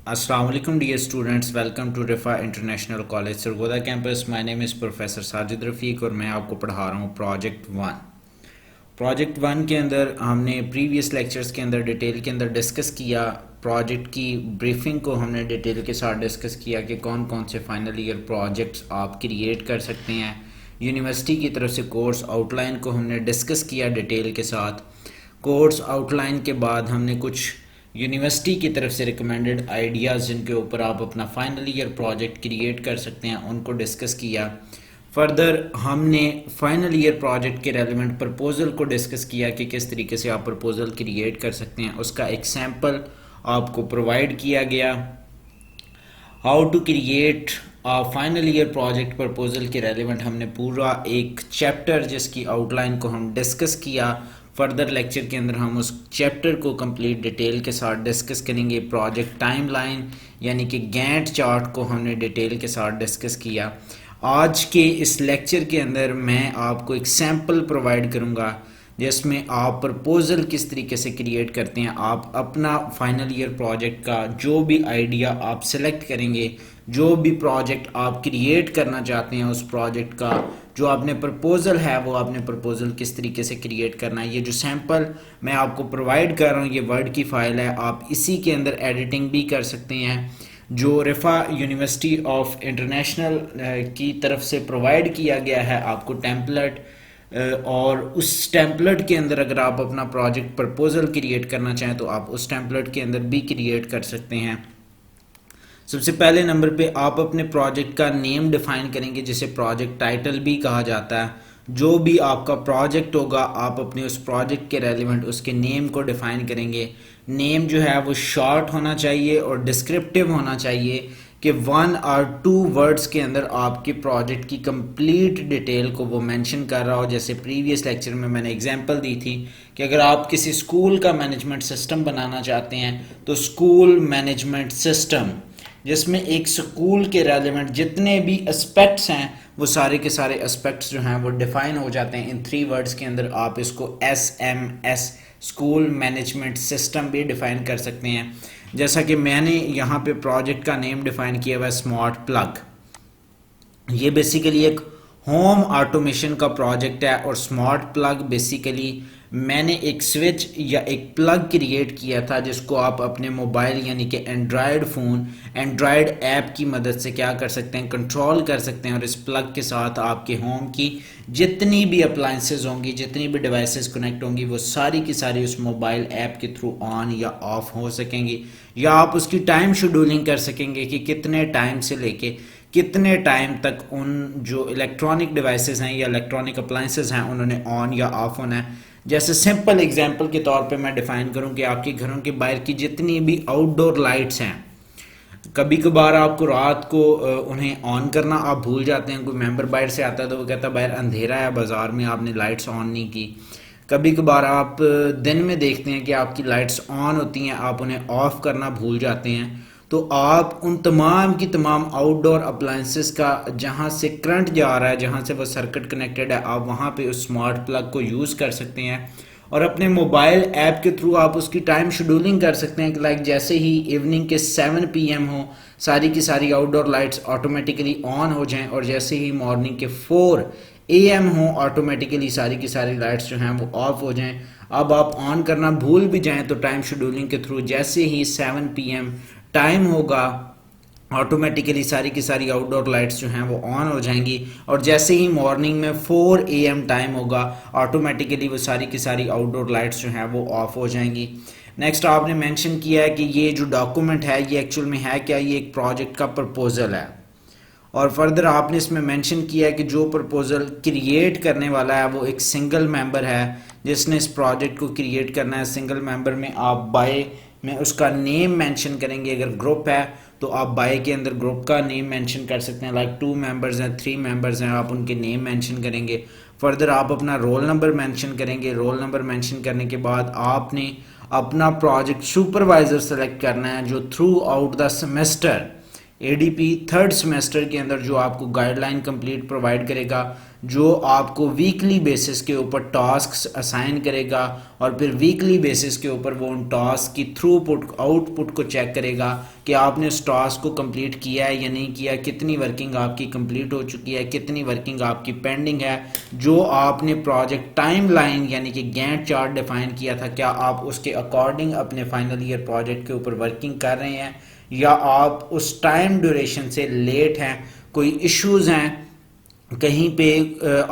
अस्सलाम वालेकुम dear students, welcome to Riphah international college Sargodha campus. My name is professor Sajid Rafique और मैं आपको पढ़ा रहा हूँ प्रोजेक्ट वन के अंदर हमने प्रीवियस लेक्चर्स के अंदर डिटेल के अंदर डिस्कस किया। प्रोजेक्ट की ब्रीफिंग को हमने डिटेल के साथ डिस्कस किया कि कौन कौन से फाइनल ईयर प्रोजेक्ट्स आप क्रिएट कर सकते हैं। यूनिवर्सिटी की तरफ से कोर्स आउटलाइन को हमने डिस्कस किया डिटेल के साथ। कोर्स आउटलाइन के बाद हमने कुछ यूनिवर्सिटी की तरफ से रिकमेंडेड आइडियाज़ जिनके ऊपर आप अपना फाइनल ईयर प्रोजेक्ट क्रिएट कर सकते हैं उनको डिस्कस किया। फर्दर हमने फाइनल ईयर प्रोजेक्ट के रेलिवेंट प्रपोज़ल को डिस्कस किया कि किस तरीके से आप प्रपोज़ल क्रिएट कर सकते हैं। उसका एक सैम्पल आपको प्रोवाइड किया गया। How to create final year project proposal के रेलिवेंट हमने पूरा एक चैप्टर जिसकी आउटलाइन को हम डिस्कस किया। फर्दर लेक्चर के अंदर हम उस चैप्टर को कंप्लीट डिटेल के साथ डिस्कस करेंगे। प्रोजेक्ट टाइमलाइन यानी कि गैंट चार्ट को हमने डिटेल के साथ डिस्कस किया। आज के इस लेक्चर के अंदर मैं आपको एक सैम्पल प्रोवाइड करूंगा जिसमें आप प्रपोज़ल किस तरीके से क्रिएट करते हैं। आप अपना फाइनल ईयर प्रोजेक्ट का जो भी आइडिया आप सेलेक्ट करेंगे, जो भी प्रोजेक्ट आप क्रिएट करना चाहते हैं, उस प्रोजेक्ट का जो आपने प्रपोज़ल है वो आपने प्रपोज़ल किस तरीके से क्रिएट करना है। ये जो सैम्पल मैं आपको प्रोवाइड कर रहा हूँ ये वर्ड की फ़ाइल है, आप इसी के अंदर एडिटिंग भी कर सकते हैं। जो रिफा यूनिवर्सिटी ऑफ इंटरनेशनल की तरफ से प्रोवाइड किया गया है आपको टेम्पलेट, और उस टेम्पलेट के अंदर अगर आप अपना प्रोजेक्ट प्रपोज़ल क्रिएट करना चाहें तो आप उस टेम्पलेट के अंदर भी क्रिएट कर सकते हैं। सबसे पहले नंबर पे आप अपने प्रोजेक्ट का नेम डिफाइन करेंगे जिसे प्रोजेक्ट टाइटल भी कहा जाता है। जो भी आपका प्रोजेक्ट होगा आप अपने उस प्रोजेक्ट के रेलिवेंट उसके नेम को डिफाइन करेंगे। नेम जो है वो शॉर्ट होना चाहिए और डिस्क्रिप्टिव होना चाहिए कि 1 और 2 वर्ड्स के अंदर आपके प्रोजेक्ट की कंप्लीट डिटेल को वो मेंशन कर रहा हो। जैसे प्रीवियस लेक्चर में मैंने एग्जांपल दी थी कि अगर आप किसी स्कूल का मैनेजमेंट सिस्टम बनाना चाहते हैं तो स्कूल मैनेजमेंट सिस्टम, जिसमें एक स्कूल के रेलिवेंट जितने भी एस्पेक्ट्स हैं वो सारे के सारे एस्पेक्ट्स जो हैं वो डिफाइन हो जाते हैं इन 3 वर्ड्स के अंदर। आप इसको SMS स्कूल मैनेजमेंट सिस्टम भी डिफाइन कर सकते हैं। जैसा कि मैंने यहाँ पे प्रोजेक्ट का नेम डिफाइन किया हुआ है स्मार्ट प्लग। ये बेसिकली एक होम ऑटोमेशन का प्रोजेक्ट है और स्मार्ट प्लग बेसिकली मैंने एक स्विच या एक प्लग क्रिएट किया था जिसको आप अपने मोबाइल यानी कि एंड्रॉयड फ़ोन एंड्रॉयड ऐप की मदद से क्या कर सकते हैं, कंट्रोल कर सकते हैं। और इस प्लग के साथ आपके होम की जितनी भी अप्लाइंसेस होंगी, जितनी भी डिवाइसेस कनेक्ट होंगी वो सारी की सारी उस मोबाइल ऐप के थ्रू ऑन या ऑफ हो सकेंगी, या आप उसकी टाइम शेड्यूलिंग कर सकेंगे कि कितने टाइम से लेके कितने टाइम तक उन जो इलेक्ट्रॉनिक डिवाइसेस हैं या इलेक्ट्रॉनिक अप्लाइंसेस हैं उन्होंने ऑन या ऑफ होना है। जैसे सिंपल एग्जांपल के तौर पे मैं डिफाइन करूं कि आपके घरों के बाहर की जितनी भी आउटडोर लाइट्स हैं, कभी कभार आपको रात को उन्हें ऑन करना आप भूल जाते हैं। कोई मेंबर बाहर से आता है तो वो कहता है बाहर अंधेरा है, बाज़ार में आपने लाइट्स ऑन नहीं की। कभी कभार आप दिन में देखते हैं कि आपकी लाइट्स ऑन होती हैं, आप उन्हें ऑफ करना भूल जाते हैं। तो आप उन तमाम की तमाम आउटडोर अप्लाइंसेस का जहाँ से करंट जा रहा है, जहाँ से वो सर्किट कनेक्टेड है, आप वहाँ पे उस स्मार्ट प्लग को यूज़ कर सकते हैं और अपने मोबाइल ऐप के थ्रू आप उसकी टाइम शेड्यूलिंग कर सकते हैं। लाइक जैसे ही इवनिंग के 7 PM हो सारी की सारी आउटडोर लाइट्स ऑटोमेटिकली ऑन हो जाएं और जैसे ही मॉर्निंग के 4 AM हो ऑटोमेटिकली सारी की सारी लाइट्स जो हैं वो ऑफ हो जाएं। अब आप ऑन करना भूल भी जाएं तो टाइम शेड्यूलिंग के थ्रू जैसे ही 7 PM टाइम होगा ऑटोमेटिकली सारी की सारी आउटडोर लाइट्स जो हैं वो ऑन हो जाएंगी और जैसे ही मॉर्निंग में 4 AM टाइम होगा ऑटोमेटिकली वो सारी की सारी आउटडोर लाइट्स जो हैं वो ऑफ हो जाएंगी। नेक्स्ट आपने मेंशन किया है कि ये जो डॉक्यूमेंट है ये एक्चुअल में है क्या, ये एक प्रोजेक्ट का प्रपोजल है। और फर्दर आपने इसमें मेंशन किया है कि जो प्रपोजल क्रिएट करने वाला है वो एक सिंगल मेंबर है जिसने इस प्रोजेक्ट को क्रिएट करना है। सिंगल मेंबर में आप बाय में उसका नेम मेंशन करेंगे। अगर ग्रुप है तो आप बाय के अंदर ग्रुप का नेम मेंशन कर सकते हैं। लाइक 2 मेंबर्स हैं, 3 मेंबर्स हैं, आप उनके नेम मेंशन करेंगे। फर्दर आप अपना रोल नंबर मेंशन करेंगे। रोल नंबर मेंशन करने के बाद आपने अपना प्रोजेक्ट सुपरवाइजर सेलेक्ट करना है जो through out the semester ADP 3rd semester के अंदर जो आपको गाइडलाइन कंप्लीट प्रोवाइड करेगा, जो आपको वीकली बेसिस के ऊपर टास्क्स असाइन करेगा और फिर वीकली बेसिस के ऊपर वो उन टास्क की थ्रूपुट आउटपुट को चेक करेगा कि आपने उस टास्क को कंप्लीट किया है या नहीं किया, कितनी वर्किंग आपकी कंप्लीट हो चुकी है, कितनी वर्किंग आपकी पेंडिंग है। जो आपने प्रोजेक्ट टाइमलाइन यानी कि गैंट चार्ट डिफाइन किया था, क्या आप उसके अकॉर्डिंग अपने फाइनल ईयर प्रोजेक्ट के ऊपर वर्किंग कर रहे हैं या आप उस टाइम ड्यूरेशन से लेट हैं, कोई इश्यूज हैं, कहीं पे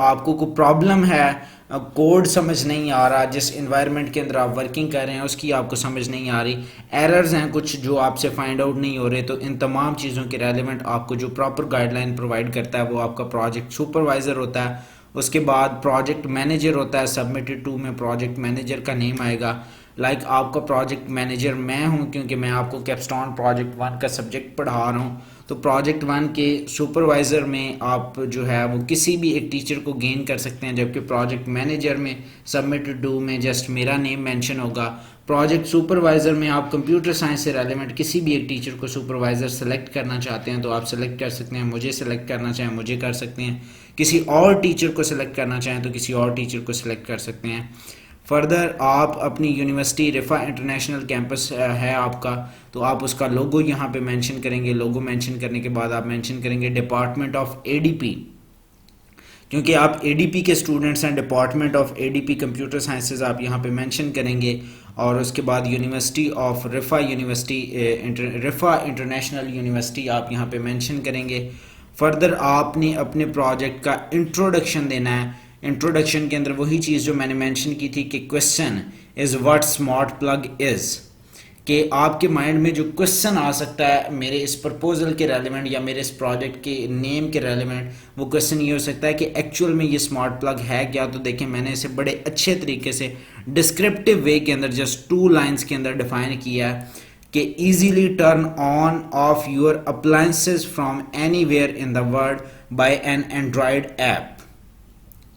आपको कोई प्रॉब्लम है, कोड समझ नहीं आ रहा, जिस इन्वायरमेंट के अंदर आप वर्किंग कर रहे हैं उसकी आपको समझ नहीं आ रही, एरर्स हैं कुछ जो आपसे फाइंड आउट नहीं हो रहे। तो इन तमाम चीज़ों के रेलेवेंट आपको जो प्रॉपर गाइडलाइन प्रोवाइड करता है वो आपका प्रोजेक्ट सुपरवाइज़र होता है। उसके बाद प्रोजेक्ट मैनेजर होता है, सबमिटेड टू में प्रोजेक्ट मैनेजर का नेम आएगा। लाइक आपका प्रोजेक्ट मैनेजर मैं हूं क्योंकि मैं आपको कैपस्टोन प्रोजेक्ट 1 का सब्जेक्ट पढ़ा रहा हूं। तो प्रोजेक्ट 1 के सुपरवाइज़र में आप जो है वो किसी भी एक टीचर को गेन कर सकते हैं, जबकि प्रोजेक्ट मैनेजर में सबमिटेड टू में जस्ट मेरा नेम मेंशन होगा। प्रोजेक्ट सुपरवाइज़र में आप कंप्यूटर साइंस से रेलेवेंट किसी भी एक टीचर को सुपरवाइज़र सेलेक्ट करना चाहते हैं तो आप सेलेक्ट कर सकते हैं, मुझे सेलेक्ट करना चाहें मुझे कर सकते हैं, किसी और टीचर को सिलेक्ट करना चाहें तो किसी और टीचर को सिलेक्ट कर सकते हैं। फर्दर आप अपनी यूनिवर्सिटी रिफा इंटरनेशनल कैंपस है आपका, तो आप उसका लोगो यहाँ पे मेंशन करेंगे। लोगो मेंशन करने के बाद आप मेंशन करेंगे डिपार्टमेंट ऑफ एडीपी, क्योंकि आप एडीपी के स्टूडेंट्स हैं। Department of ADP computer sciences आप यहाँ पे मेंशन करेंगे और उसके बाद यूनिवर्सिटी ऑफ रिफा रिफा इंटरनेशनल यूनिवर्सिटी आप यहाँ पे मेंशन करेंगे। फर्दर आपने अपने प्रोजेक्ट का इंट्रोडक्शन देना है। इंट्रोडक्शन के अंदर वही चीज़ जो मैंने मेंशन की थी कि question is what smart plug is, कि आपके माइंड में जो क्वेश्चन आ सकता है मेरे इस प्रपोजल के रेलेवेंट या मेरे इस प्रोजेक्ट के नेम के रेलेवेंट, वो क्वेश्चन ये हो सकता है कि एक्चुअल में ये स्मार्ट प्लग है क्या। तो देखें मैंने इसे बड़े अच्छे तरीके से डिस्क्रिप्टिव वे के अंदर जस्ट 2 लाइन्स के अंदर डिफाइन किया है कि easily turn on off your appliances from anywhere in the world by N Android app,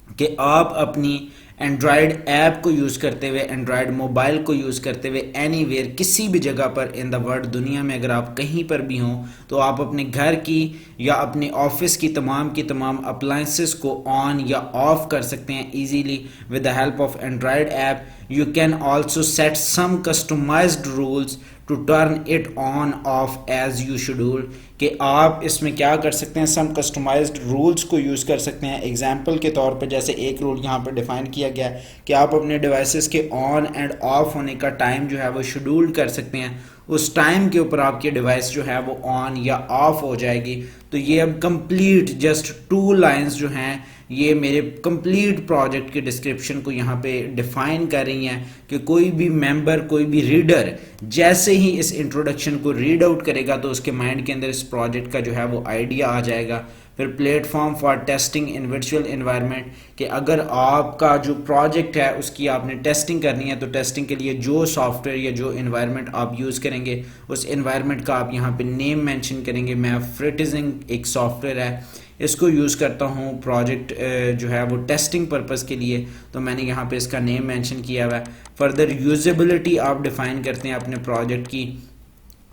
कि आप अपनी एंड्रॉयड ऐप को यूज़ करते हुए, एंड्रॉयड मोबाइल को यूज़ करते हुए एनीवेयर किसी भी जगह पर इन द वर्ल्ड दुनिया में अगर आप कहीं पर भी हों तो आप अपने घर की या अपने ऑफिस की तमाम अप्लायंसेस को ऑन या ऑफ कर सकते हैं easily with the help of Android app. You can also set some customized rules to turn it on off as you schedule, कि आप इसमें क्या कर सकते हैं, सम कस्टमाइज्ड रूल्स को यूज़ कर सकते हैं। एग्जांपल के तौर पे जैसे एक रूल यहाँ पर डिफाइन किया गया है कि आप अपने डिवाइसेस के ऑन एंड ऑफ होने का टाइम जो है वो शेड्यूल कर सकते हैं, उस टाइम के ऊपर आपकी डिवाइस जो है वो ऑन या ऑफ हो जाएगी। तो ये अब कंप्लीट जस्ट 2 लाइंस जो हैं ये मेरे कंप्लीट प्रोजेक्ट के डिस्क्रिप्शन को यहाँ पे डिफाइन कर रही हैं कि कोई भी मेंबर, कोई भी रीडर जैसे ही इस इंट्रोडक्शन को रीड आउट करेगा तो उसके माइंड के अंदर इस प्रोजेक्ट का जो है वो आइडिया आ जाएगा। फिर platform for testing in virtual environment, कि अगर आपका जो प्रोजेक्ट है उसकी आपने टेस्टिंग करनी है तो टेस्टिंग के लिए जो सॉफ्टवेयर या जो एनवायरनमेंट आप यूज़ करेंगे उस एनवायरनमेंट का आप यहाँ पे नेम मेंशन करेंगे। मैं फ्रिटिजिंग एक सॉफ्टवेयर है, इसको यूज़ करता हूँ प्रोजेक्ट जो है वो टेस्टिंग पर्पज़ के लिए, तो मैंने यहाँ पे इसका नेम मेंशन किया हुआ है। फर्दर यूजेबिलिटी आप डिफ़ाइन करते हैं अपने प्रोजेक्ट की।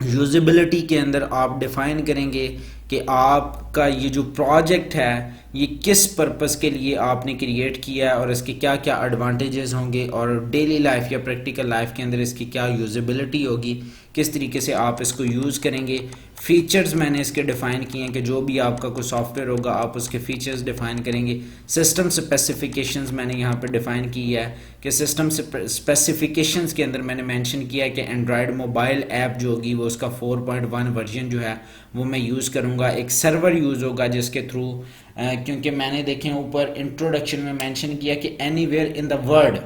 यूजेबिलिटी के अंदर आप डिफ़ाइन करेंगे कि आपका ये जो प्रोजेक्ट है ये किस पर्पस के लिए आपने क्रिएट किया है और इसके क्या क्या एडवांटेजेस होंगे और डेली लाइफ या प्रैक्टिकल लाइफ के अंदर इसकी क्या यूजेबिलिटी होगी, किस तरीके से आप इसको यूज़ करेंगे। फीचर्स मैंने इसके डिफ़ाइन किए हैं कि जो भी आपका कोई सॉफ्टवेयर होगा आप उसके फीचर्स डिफ़ाइन करेंगे। सिस्टम स्पेसिफिकेशंस मैंने यहाँ पर डिफ़ाइन की है कि सिस्टम स्पेसिफिकेशंस के अंदर मैंने मेंशन किया है कि एंड्रॉयड मोबाइल ऐप जो होगी वो उसका 4.1 वर्जन जो है वो मैं यूज़ करूँगा। एक सर्वर यूज़ होगा जिसके थ्रू क्योंकि मैंने देखें ऊपर इंट्रोडक्शन में मेंशन किया कि anywhere in the world,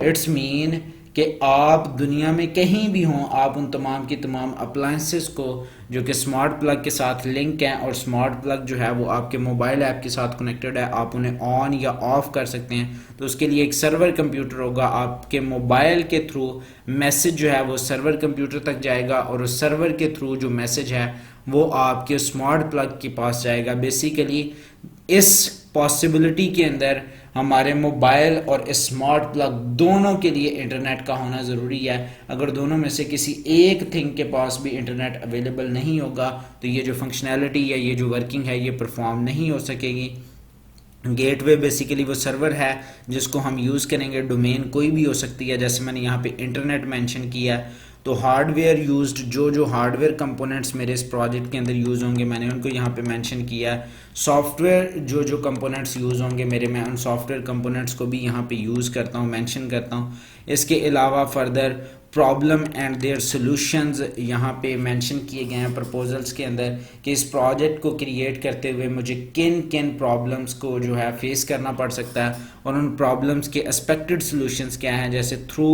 it's mean कि आप दुनिया में कहीं भी हों आप उन तमाम की तमाम अप्लायंसेस को जो कि स्मार्ट प्लग के साथ लिंक हैं और स्मार्ट प्लग जो है वो आपके मोबाइल ऐप के साथ कनेक्टेड है, आप उन्हें ऑन या ऑफ़ कर सकते हैं। तो उसके लिए एक सर्वर कंप्यूटर होगा, आपके मोबाइल के थ्रू मैसेज जो है वो सर्वर कंप्यूटर तक जाएगा और उस सर्वर के थ्रू जो मैसेज है वो आपके स्मार्ट प्लग के पास जाएगा। बेसिकली इस पॉसिबिलिटी के अंदर हमारे मोबाइल और स्मार्ट प्लग दोनों के लिए इंटरनेट का होना ज़रूरी है। अगर दोनों में से किसी एक थिंग के पास भी इंटरनेट अवेलेबल नहीं होगा तो ये जो फंक्शनैलिटी या ये जो वर्किंग है ये परफॉर्म नहीं हो सकेगी। गेटवे बेसिकली वो सर्वर है जिसको हम यूज़ करेंगे। डोमेन कोई भी हो सकती है, जैसे मैंने यहाँ पे इंटरनेट मेंशन किया है। तो हार्डवेयर यूज्ड, जो हार्डवेयर कंपोनेंट्स मेरे इस प्रोजेक्ट के अंदर यूज़ होंगे मैंने उनको यहाँ पे मेंशन किया है। सॉफ्टवेयर जो कंपोनेंट्स यूज़ होंगे मेरे, मैं उन सॉफ्टवेयर कंपोनेंट्स को भी यहाँ पे यूज़ करता हूँ, मेंशन करता हूँ। इसके अलावा further problem and their solutions यहाँ पे मेंशन किए गए हैं प्रपोजल्स के अंदर कि इस प्रोजेक्ट को क्रिएट करते हुए मुझे किन किन प्रॉब्लम्स को जो है फेस करना पड़ सकता है और उन प्रॉब्लम्स के एक्सपेक्टेड सॉल्यूशंस क्या हैं। जैसे through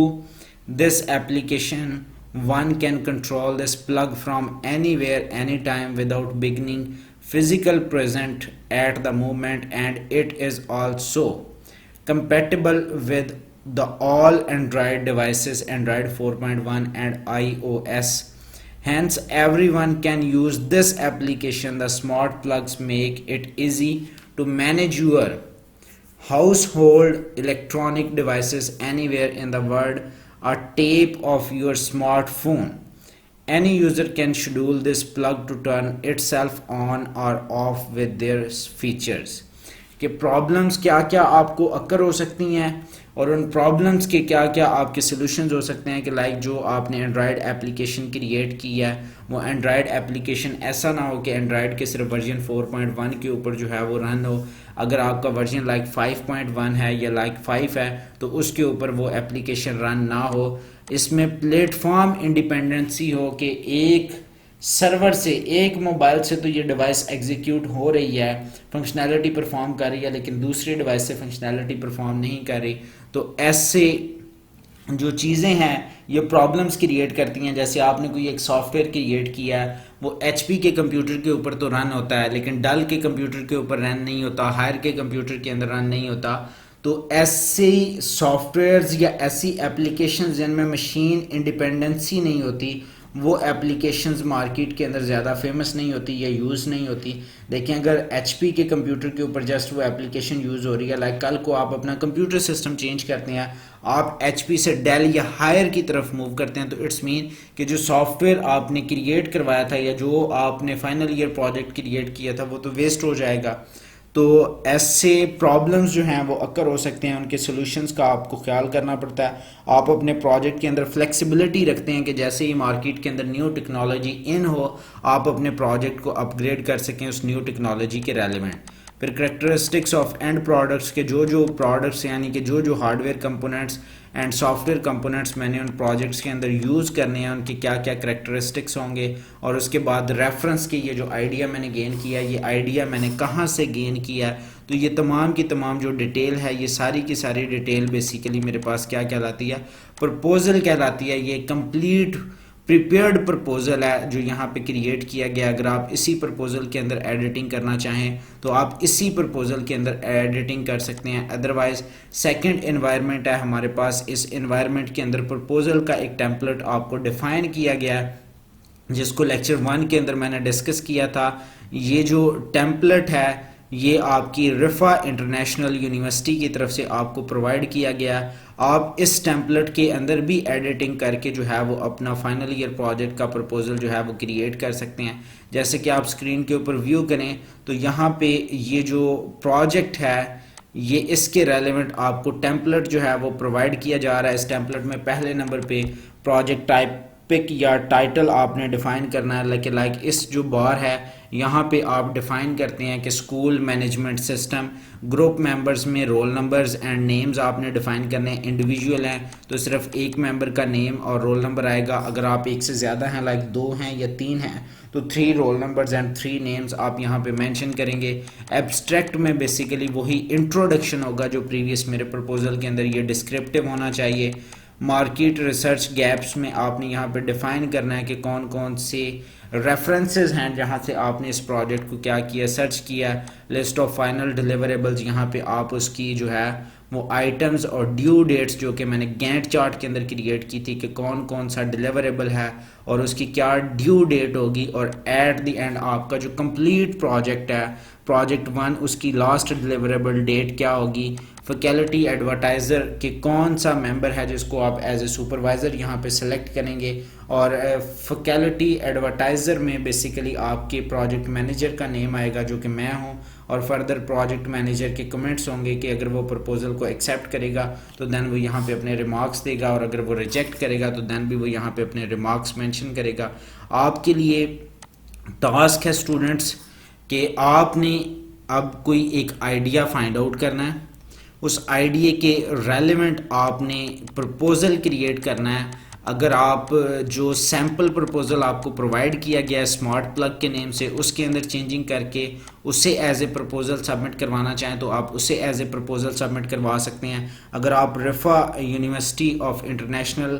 this application one can control this plug from anywhere anytime without beginning physical present at the moment, and it is also compatible with the all Android devices, Android 4.1 and iOS. Hence everyone can use this application. The smart plugs make it easy to manage your household electronic devices anywhere in the world, a tap of your smartphone. Any user can schedule this plug to turn itself on or off with their features. कि problems क्या क्या आपको occur हो सकती हैं और उन problems के क्या क्या आपके सॉल्यूशंस हो सकते हैं। कि लाइक जो आपने एंड्रॉयड एप्लीकेशन क्रिएट की है वो एंड्रॉयड एप्लीकेशन ऐसा ना हो कि एंड्रॉयड के सिर्फ वर्जन 4.1 के ऊपर जो है वो रन हो। अगर आपका वर्जन लाइक 5.1 है या लाइक 5 है तो उसके ऊपर वो एप्लीकेशन रन ना हो। इसमें प्लेटफॉर्म इंडिपेंडेंसी हो कि एक सर्वर से, एक मोबाइल से तो ये डिवाइस एग्जीक्यूट हो रही है, फंक्शनैलिटी परफॉर्म कर रही है, लेकिन दूसरी डिवाइस से फंक्शनैलिटी परफॉर्म नहीं कर रही। तो ऐसे जो चीज़ें हैं ये प्रॉब्लम्स क्रिएट करती हैं। जैसे आपने कोई एक सॉफ्टवेयर क्रिएट किया है, वो HP के कंप्यूटर के ऊपर तो रन होता है लेकिन डल के कंप्यूटर के ऊपर रन नहीं होता, हायर के कंप्यूटर के अंदर रन नहीं होता। तो ऐसे सॉफ्टवेयर्स या ऐसी एप्लीकेशंस जिनमें मशीन इंडिपेंडेंसी नहीं होती, वो एप्लीकेशंस मार्केट के अंदर ज़्यादा फेमस नहीं होती या यूज़ नहीं होती। देखिए अगर HP के कंप्यूटर के ऊपर जस्ट वो एप्लीकेशन यूज़ हो रही है, लाइक कल को आप अपना कंप्यूटर सिस्टम चेंज करते हैं, आप HP से डेल या हायर की तरफ मूव करते हैं, तो इट्स मीन कि जो सॉफ्टवेयर आपने क्रिएट करवाया था या जो आपने फाइनल ईयर प्रोजेक्ट क्रिएट किया था वो तो वेस्ट हो जाएगा। तो ऐसे प्रॉब्लम्स जो हैं वो अक्कर हो सकते हैं, उनके सॉल्यूशंस का आपको ख्याल करना पड़ता है। आप अपने प्रोजेक्ट के अंदर फ्लेक्सिबिलिटी रखते हैं कि जैसे ही मार्केट के अंदर न्यू टेक्नोलॉजी इन हो आप अपने प्रोजेक्ट को अपग्रेड कर सकें उस न्यू टेक्नोलॉजी के रेलिवेंट। फिर करेक्टरिस्टिक्स ऑफ एंड प्रोडक्ट्स के जो प्रोडक्ट्स यानी कि जो hardware components and software components मैंने उन प्रोजेक्ट्स के अंदर यूज़ करने हैं, उनकी क्या क्या करेक्टरिस्टिक्स होंगे। और उसके बाद रेफरेंस के ये जो आइडिया मैंने गेन किया, ये आइडिया मैंने कहाँ से गेन किया, तो ये तमाम की तमाम जो डिटेल है ये सारी की सारी डिटेल बेसिकली मेरे पास क्या कहलाती है, प्रपोजल कहलाती है। ये कंप्लीट प्रिपेयर्ड प्रपोजल है जो यहाँ पे क्रिएट किया गया। अगर आप इसी प्रपोजल के अंदर एडिटिंग करना चाहें तो आप इसी प्रपोजल के अंदर एडिटिंग कर सकते हैं। अदरवाइज सेकंड एनवायरनमेंट है हमारे पास, इस एनवायरनमेंट के अंदर प्रपोजल का एक टेम्पलेट आपको डिफाइन किया गया है जिसको लेक्चर 1 के अंदर मैंने डिस्कस किया था। ये जो टेम्पलेट है ये आपकी रिफा इंटरनेशनल यूनिवर्सिटी की तरफ से आपको प्रोवाइड किया गया। आप इस टेम्पलेट के अंदर भी एडिटिंग करके जो है वो अपना फाइनल ईयर प्रोजेक्ट का प्रपोजल जो है वो क्रिएट कर सकते हैं। जैसे कि आप स्क्रीन के ऊपर व्यू करें तो यहाँ पे ये जो प्रोजेक्ट है ये इसके रेलेवेंट आपको टेम्पलेट जो है वो प्रोवाइड किया जा रहा है। इस टेम्पलेट में पहले नंबर पे प्रोजेक्ट टाइप पिक या टाइटल आपने डिफाइन करना है। लेकिन लाइक इस जो बार है यहाँ पे आप डिफाइन करते हैं कि school management system, group members में रोल नंबर्स एंड नेम्स आपने डिफाइन करने हैं। इंडिविजुअल हैं तो सिर्फ एक मेंबर का नेम और रोल नंबर आएगा। अगर आप एक से ज़्यादा हैं लाइक 2 हैं या 3 हैं तो 3 रोल नंबर्स एंड 3 नेम्स आप यहाँ पे मेंशन करेंगे। एब्स्ट्रैक्ट में बेसिकली वही इंट्रोडक्शन होगा जो प्रीवियस मेरे प्रपोजल के अंदर ये डिस्क्रिप्टिव होना चाहिए। मार्केट रिसर्च गैप्स में आपने यहाँ पे डिफाइन करना है कि कौन कौन से रेफरेंसेस हैं जहाँ से आपने इस प्रोजेक्ट को क्या किया, सर्च किया। लिस्ट ऑफ फाइनल डिलीवरेबल्स, यहाँ पे आप उसकी जो है वो आइटम्स और ड्यू डेट्स जो कि मैंने गैंट चार्ट के अंदर क्रिएट की थी कि कौन कौन सा डिलीवरेबल है और उसकी क्या ड्यू डेट होगी। और एट द एंड आपका जो कंप्लीट प्रोजेक्ट है प्रोजेक्ट 1 उसकी लास्ट डिलीवरेबल डेट क्या होगी। फैकल्टी एडवर्टाइज़र के कौन सा मेंबर है जिसको आप एज ए सुपरवाइज़र यहाँ पे सेलेक्ट करेंगे। और फैकल्टी एडवर्टाइज़र में बेसिकली आपके प्रोजेक्ट मैनेजर का नेम आएगा जो कि मैं हूँ, और फर्दर प्रोजेक्ट मैनेजर के कमेंट्स होंगे कि अगर वो प्रपोजल को एक्सेप्ट करेगा तो देन वो यहाँ पे अपने रिमार्क्स देगा, और अगर वो रिजेक्ट करेगा तो देन भी वो यहाँ पे अपने रिमार्क्स मेंशन करेगा। आपके लिए टास्क है स्टूडेंट्स कि आपने अब कोई एक आइडिया फाइंड आउट करना है, उस आइडिया के रेलेवेंट आपने प्रपोज़ल क्रिएट करना है। अगर आप जो सैम्पल प्रपोज़ल आपको प्रोवाइड किया गया है स्मार्ट प्लग के नेम से, उसके अंदर चेंजिंग करके उसे एज ए प्रपोज़ल सबमिट करवाना चाहें तो आप उसे एज ए प्रपोज़ल सबमिट करवा सकते हैं। अगर आप Riphah university of international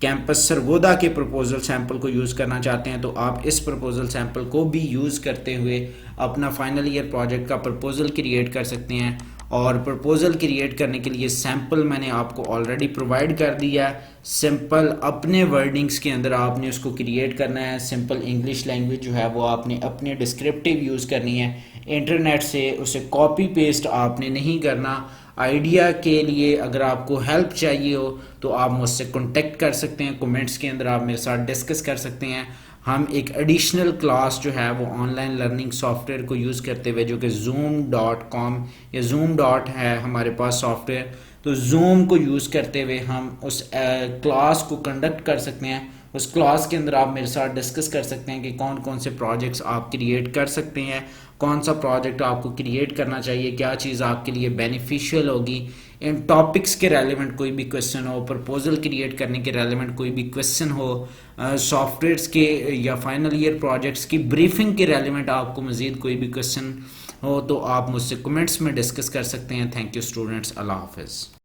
campus Sargodha के प्रपोज़ल सैम्पल को यूज़ करना चाहते हैं तो आप इस प्रपोज़ल सैम्पल को भी यूज़ करते हुए अपना फाइनल ईयर प्रोजेक्ट का प्रपोज़ल क्रिएट कर सकते हैं। और प्रपोज़ल क्रिएट करने के लिए सैम्पल मैंने आपको ऑलरेडी प्रोवाइड कर दिया है। सिंपल अपने वर्डिंग्स के अंदर आपने उसको क्रिएट करना है। सिंपल इंग्लिश लैंग्वेज जो है वो आपने अपने डिस्क्रिप्टिव यूज़ करनी है, इंटरनेट से उसे कॉपी पेस्ट आपने नहीं करना। आइडिया के लिए अगर आपको हेल्प चाहिए हो तो आप मुझसे कॉन्टेक्ट कर सकते हैं, कमेंट्स के अंदर आप मेरे साथ डिस्कस कर सकते हैं। हम एक एडिशनल क्लास जो है वो ऑनलाइन लर्निंग सॉफ्टवेयर को यूज़ करते हुए, जो कि zoom.com या zoom डॉट है हमारे पास सॉफ्टवेयर, तो zoom को यूज़ करते हुए हम उस क्लास को कंडक्ट कर सकते हैं। उस क्लास के अंदर आप मेरे साथ डिस्कस कर सकते हैं कि कौन कौन से प्रोजेक्ट्स आप क्रिएट कर सकते हैं, कौन सा प्रोजेक्ट आपको क्रिएट करना चाहिए, क्या चीज़ आपके लिए बेनिफिशियल होगी। इन टॉपिक्स के रेलेवेंट कोई भी क्वेश्चन हो, प्रपोजल क्रिएट करने के रेलेवेंट कोई भी क्वेश्चन हो, सॉफ्टवेयर्स के या फाइनल ईयर प्रोजेक्ट्स की ब्रीफिंग के रेलेवेंट आपको मज़ीद कोई भी क्वेश्चन हो तो आप मुझसे कमेंट्स में डिस्कस कर सकते हैं। थैंक यू स्टूडेंट्स, अल्लाह हाफिज़।